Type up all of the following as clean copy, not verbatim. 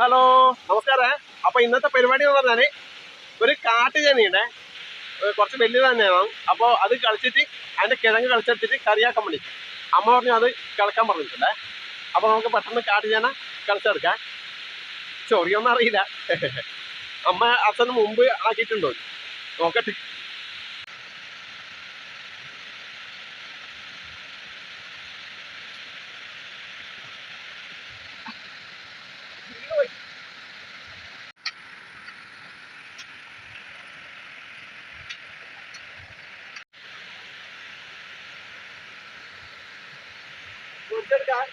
Hello, നമസ്കാരം. അപ്പൊ ഇന്നത്തെ പരിപാടി എന്ന് പറഞ്ഞാല് ഒരു കാട്ടുചേനയുണ്ട്, കുറച്ച് വലുത് തന്നെയാണ്. അപ്പോൾ അത് കളിച്ചിട്ട് അതിന്റെ കിഴങ്ങ് കളിച്ചെടുത്തിട്ട് കറിയാക്കാൻ വേണ്ടി അമ്മ പറഞ്ഞു അത് കളിക്കാൻ പറഞ്ഞിട്ടുണ്ടേ. അപ്പൊ നമുക്ക് പെട്ടെന്ന് കാട്ടുചേന കളിച്ചെടുക്കാം. ചൊറിയൊന്നും അറിയില്ല. അമ്മ അച്ഛന് മുമ്പ് ആക്കിയിട്ടുണ്ടോ നോക്കട്ടെ. എടുക്കാം.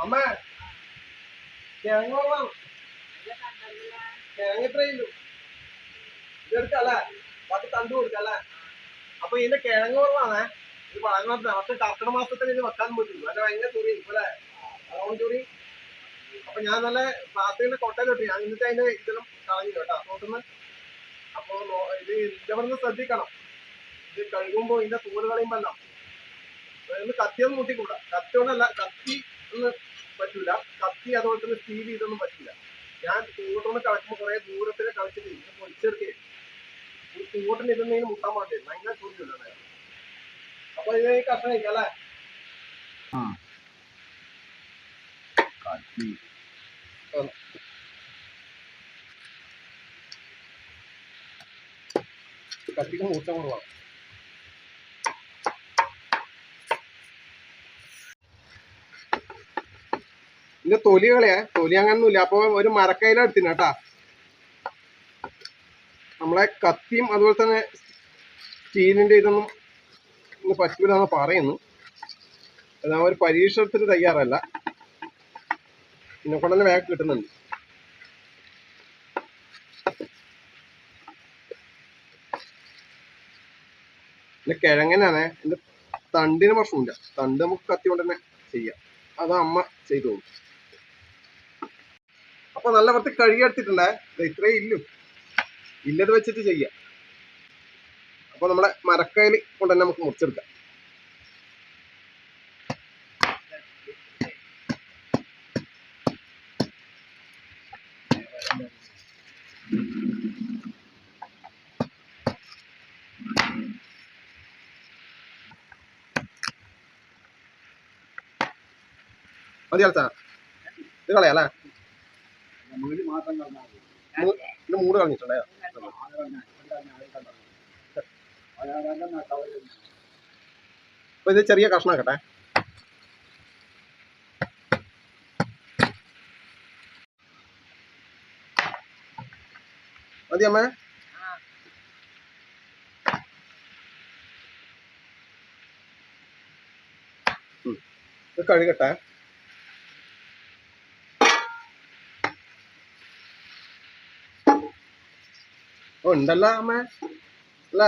അമ്മ കിഴങ്ങ് വേണം. കിഴങ്ങ് എത്രയുള്ളൂ? ഇതെടുക്കല്ലേ, ബാക്കി തണ്ടു കൊടുക്കല്ലേ. അപ്പൊ ഇതിന്റെ കിഴങ്ങ് കുറവാണേ. ഇത് വളരെ മറ്റേ കർക്കിടക മാസത്തിൽ ഇത് വെക്കാൻ പറ്റുള്ളൂ. അല്ല ഭയങ്കര ചൊറി അല്ലേ, അതുകൊണ്ട് ചൊറി. അപ്പൊ ഞാൻ നല്ല പ്ലാസ്റ്റിക്കിന്റെ കൊട്ടയിലോട്ട് ഞാൻ എന്നിട്ട് അതിന്റെ ഇതെല്ലാം കളഞ്ഞു കേട്ടോ നോക്കുന്ന. അപ്പൊ ഇത് ഇതവിടുന്ന് ശ്രദ്ധിക്കണം. ഇത് കഴുകുമ്പോ ഇതിന്റെ തൂര് കളയുമ്പല്ല കത്തിയൊന്നും മുട്ടിക്കൂടാ. കത്തി കൊണ്ടല്ല, കത്തി ഒന്നും പറ്റൂല. കത്തി അതുപോലെ തന്നെ സ്റ്റീൽ ഇതൊന്നും പറ്റില്ല. ഞാൻ കൂട്ടൊന്ന് കളിക്കുമ്പോൾ കുറെ ദൂരത്തിൽ കളിച്ചിട്ട് ഇത് പൊളിച്ചെടുക്കേ. ഈ കൂട്ടിന് ഇതൊന്നും മുട്ടാൻ പാടില്ല, ഭയങ്കര ചൊറിയല്ലേ. അപ്പൊ ഇത് കഷ്ണം കഴിക്കാം അല്ലേ. കത്തിക്ക് മൂർച്ച കുറവാണ്. ഇതിന്റെ തൊലി കളയാ, തൊലി അങ്ങനൊന്നുമില്ല. അപ്പൊ ഒരു മരക്കയില എടുത്തിന് കേട്ടാ. നമ്മളെ കത്തിയും അതുപോലെ തന്നെ സ്റ്റീലിന്റെ ഇതൊന്നും ഇന്ന് പറ്റൂലെന്ന് പറയുന്നു. ഞാൻ ഒരു പരീക്ഷണത്തിന് തയ്യാറല്ല, ഇതിനെ കൊണ്ട് തന്നെ വേഗം കിട്ടുന്നുണ്ട്. പിന്നെ കിഴങ്ങനാണ് എന്റെ തണ്ടിന് പ്രശ്നമില്ല. തണ്ട് നമുക്ക് കത്തി കൊണ്ട് തന്നെ ചെയ്യാം. അത് അമ്മ ചെയ്തു പോകും. അപ്പൊ നല്ല വൃത്തി കഴുകിയെടുത്തിട്ടുണ്ടേ. ഇത്രേ ഇല്ലത് വെച്ചിട്ട് ചെയ്യാം. അപ്പൊ നമ്മുടെ മരക്കയിൽ കൊണ്ട് തന്നെ നമുക്ക് മുറിച്ചെടുക്കാം. മതി കളിച്ചാ ഇത് കളയാല്ലേ. ഇത് മൂട് കളഞ്ഞിട്ടുണ്ടേ. അപ്പൊ ഇത് ചെറിയ കഷ്ണാക്കട്ടെ. മതി അമ്മ. ഇത് കഴുകട്ടെ. ഓ ഉണ്ടല്ലോ അമ്മ അല്ലേ.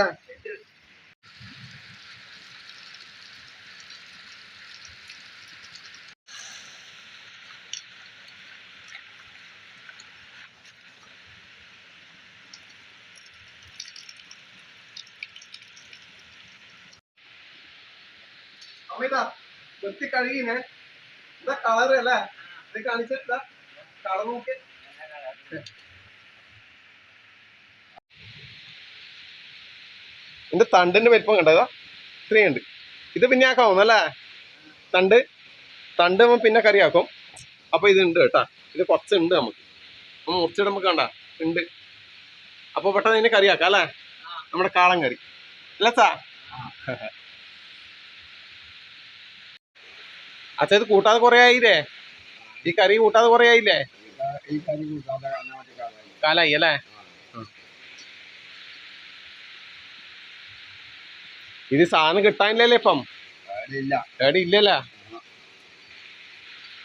അമ്മ ഇതാ വൃത്തി കഴുകിനെ ഇതാ കളറ് അല്ലേ ഇത് കാണിച്ചില്ല കളർ നോക്കി എന്റെ തണ്ടിന്റെ വലിപ്പം കണ്ടതാ ഇത്രയുണ്ട് ഇത് പിന്നെ ആക്കാവുന്നല്ലേ തണ്ട് പിന്നെ കറിയാക്കും അപ്പൊ ഇത് ഉണ്ട് കേട്ടാ ഇത് കുറച്ചുണ്ട് നമുക്ക് മുറിച്ചിട്ട് നമുക്ക് കണ്ട ഉണ്ട് അപ്പൊ പെട്ടെന്ന് ഇതിന് കറിയാക്കാം അല്ലേ നമ്മുടെ കാളൻ കറി അല്ല സാ അച്ഛാ ഇത് കൂട്ടാതെ കുറെ ആയില്ലേ ഈ കറി കൂട്ടാതെ കുറെ ആയില്ലേ കാലായി അല്ലേ ഇത് സാധനം കിട്ടാനില്ലല്ലേ ഇപ്പം എവിടെ ഇല്ലല്ല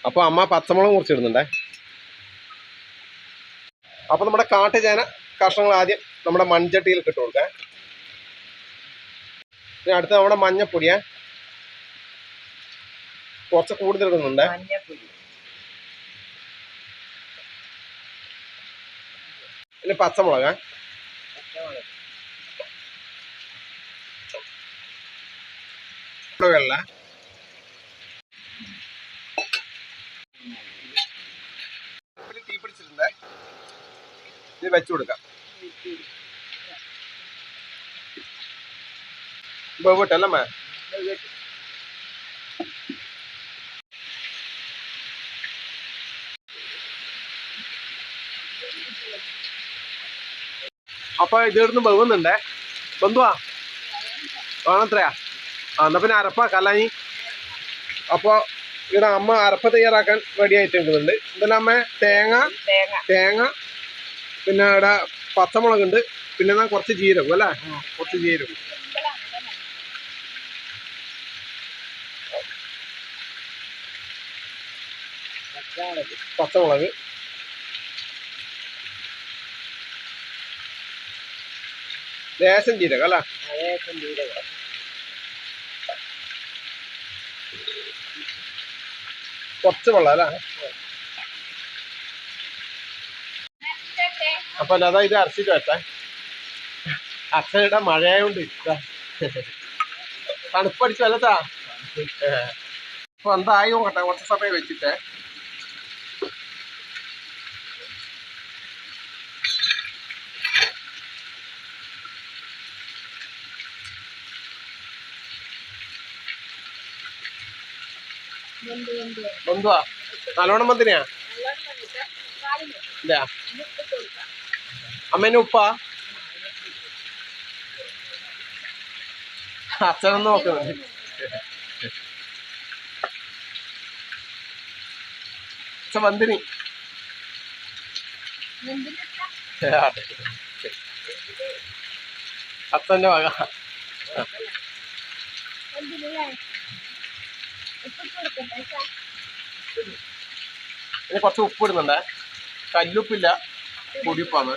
അപ്പൊ അമ്മ പച്ചമുളക് മുറിച്ചിടുന്നുണ്ടേ അപ്പൊ നമ്മുടെ കാട്ടുചേന കഷ്ണങ്ങൾ ആദ്യം നമ്മുടെ മൺചട്ടിയിൽ ഇട്ട് കൊടുക്കാം പിന്നെ അടുത്ത് നമ്മുടെ മഞ്ഞപ്പൊടിയാ കുറച്ച് കൂടുതൽ ഇടുന്നുണ്ട് പിന്നെ പച്ചമുളക് വെള്ള തീ പിടിച്ചിട്ടുണ്ട് ഇത് വെച്ചു കൊടുക്കാം വേവിട്ടല്ലേ മേ അപ്പൊ ഇതിടുന്ന് വേവുന്നുണ്ടേ ബന്ധുവാ വേണത്രയാ എന്നാ പിന്നെ അരപ്പാക്കല്ലാഞ്ഞി അപ്പൊ ഇവിടെ അമ്മ അരപ്പ തയ്യാറാക്കാൻ റെഡി ആയിട്ട് നിൽക്കുന്നുണ്ട് ഇതെല്ലാം അമ്മ തേങ്ങ പിന്നെ ഇവിടെ പച്ചമുളക് ഉണ്ട് പിന്നെ കുറച്ച് ജീരകം അല്ലേ കുറച്ച് ജീരകം പച്ചമുളക് ലേശം ജീരകം അല്ലേ കുറച്ച് വെള്ളം അല്ലേ അപ്പൊ അതാ ഇത് അരച്ചിട്ട് വെച്ചാ അച്ഛനിടെ മഴയായോണ്ട് തണുപ്പടിച്ചു അല്ലത്താ അപ്പൊ എന്തായി നോക്കട്ടെ കുറച്ച് സമയം വെച്ചിട്ട് ബന്ധുവാ നല്ലോണം ബന്ധിനാ ഇല്ല അമ്മേനെ ഉപ്പാ അച്ഛനൊന്നും നോക്കുന്നത് അച്ഛൻ ബന്ധിനി അച്ഛന്റെ വക ഇനി കുറച്ച് ഉപ്പ് ഇടുന്നുണ്ടേ കല്ലുപ്പില്ല പൊടിയുപ്പാണ്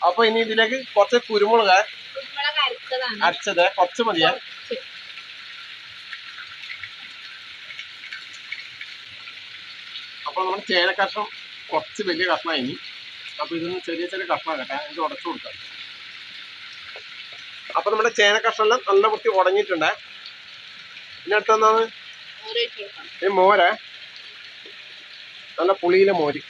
അപ്പൊ ഇനി ഇതിലേക്ക് കുറച്ച് കുരുമുളക് അരച്ചത് കുറച്ച് മതിയാ അപ്പൊ നമ്മുടെ ചേന കഷ്ണം കുറച്ച് വലിയ കഷ്ണമായി ഇനി അപ്പൊ ഇതൊന്ന് ചെറിയ ചെറിയ കഷ്ണമാകട്ടെ ഇത് ഉടച്ചു കൊടുക്കാം അപ്പൊ നമ്മുടെ ചേന കഷ്ണമെല്ലാം നല്ല വൃത്തി ഉടഞ്ഞിട്ടുണ്ട് പിന്നെ അടുത്തെന്താണ് ഈ മോര് നല്ല പുളിയിലെ മോര്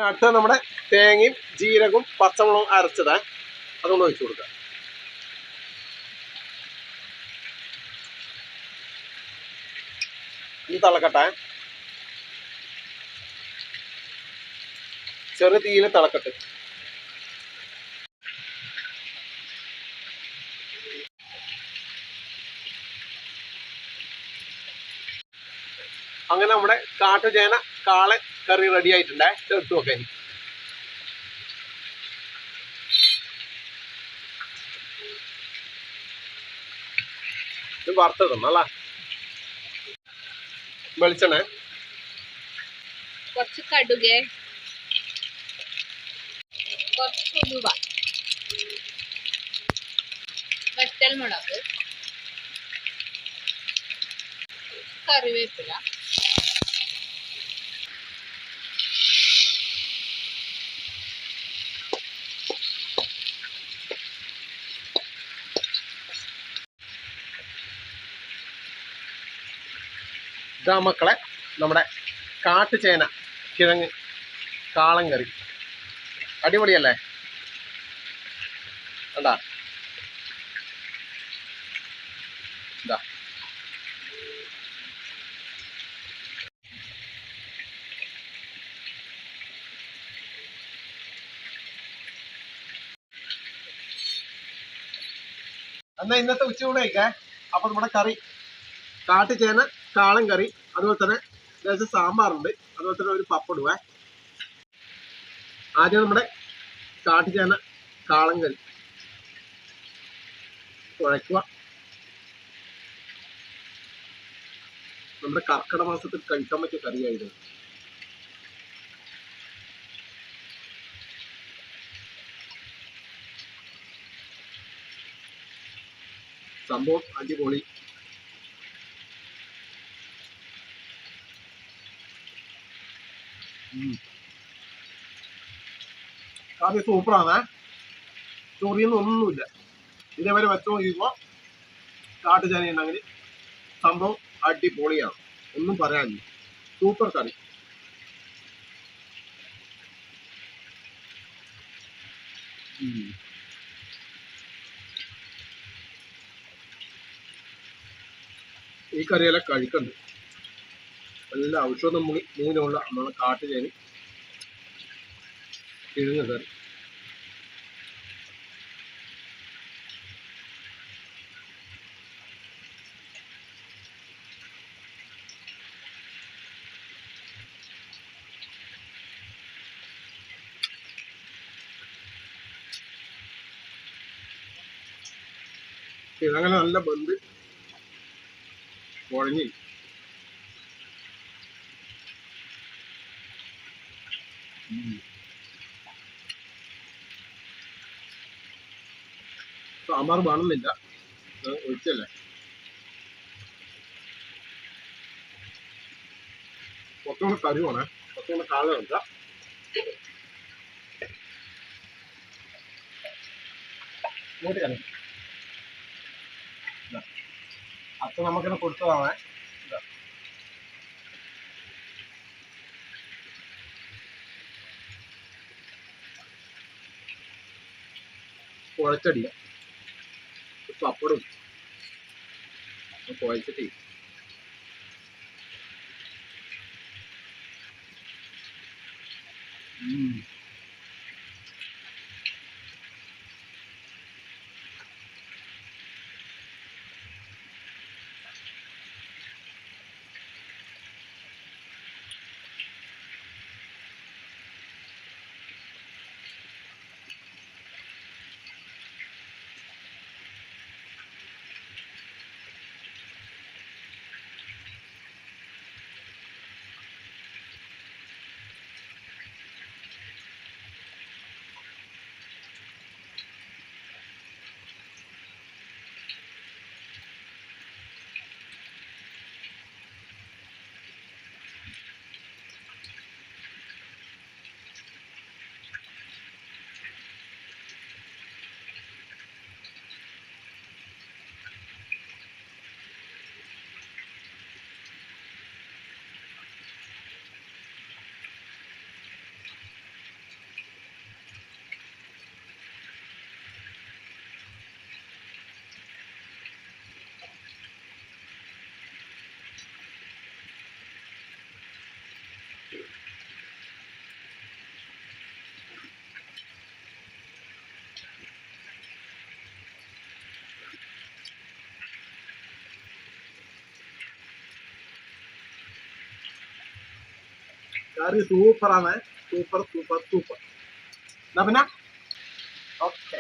അടുത്ത നമ്മുടെ തേങ്ങയും ജീരകവും പച്ചമുളകും അരച്ചത് അതുകൊണ്ട് ഒഴിച്ചു കൊടുക്കുക ഇത് തിളക്കട്ടെ ചെറു തീയിൽ തിളക്കട്ടെ അങ്ങനെ നമ്മുടെ കാട്ടുചേന കാളൻ കറി റെഡി ആയിട്ടുണ്ടേ എടുത്തു നോക്കാൻ ഇത് വറുത്തിടണം അല്ല വെളിച്ചെണ്ണ കുറച്ച് കടുക് കുറച്ച് ഉലുവ വറ്റൽമുളക് കറിവേപ്പില ഇതാ മക്കളെ നമ്മുടെ കാട്ടുചേന കിഴങ്ങ് കാളൻ കറി. അടിപൊളിയല്ലേ? കണ്ടാ ഇതാ. എന്നാ ഇന്നത്തെ ഉച്ചയൂടെ കഴിക്കേ. അപ്പൊ നമ്മുടെ കറി കാട്ടുചേന കാളൻ കറി, അതുപോലെ തന്നെ ലേശം സാമ്പാറുണ്ട്, അതുപോലെ തന്നെ ഒരു പപ്പടുവേ. ആദ്യം നമ്മുടെ കാട്ടുചേന കാളൻ കറി കുഴക്കുക. നമ്മുടെ കർക്കിടക മാസത്തിൽ കഴിക്കാൻ പറ്റിയ കറിയായിരുന്നു. സംഭവം അടിപൊളി. കറി സൂപ്പറാണ്. ചൊറിയൊന്നും ഒന്നുമില്ല. ഇതേവരെ വെച്ച് നോക്കിയപ്പോ കാട്ടുചേന ഉണ്ടെങ്കിൽ സംഭവം അടിപൊളിയാണ്, ഒന്നും പറയാനില്ല. സൂപ്പർ കറി. ഈ കറിയെല്ലാം കഴിക്കണ്ട്. നല്ല ഔഷധം മൂലമുള്ള നമ്മളെ കാട്ടുചേന കിഴങ്ങ് കറി. കിഴങ്ങനെ നല്ല ബന്ധ് കുഴഞ്ഞി. സാമ്പാർ വേണമെന്നില്ല, ഒഴിച്ചല്ലേ. കുറച്ചുകൂടെ കറി വേണേ, കുറച്ചുകൂടെ കാള വെക്കാം. ഇങ്ങോട്ട് കറി അച്ഛൻ നമുക്കിനെ കൊടുത്തതാണേ. കുഴച്ചടിയ പപ്പടും കുഴച്ചിട്ട് കറി സൂപ്പറാണ്. Super super super. എന്നാ പിന്നെ ഓക്കെ.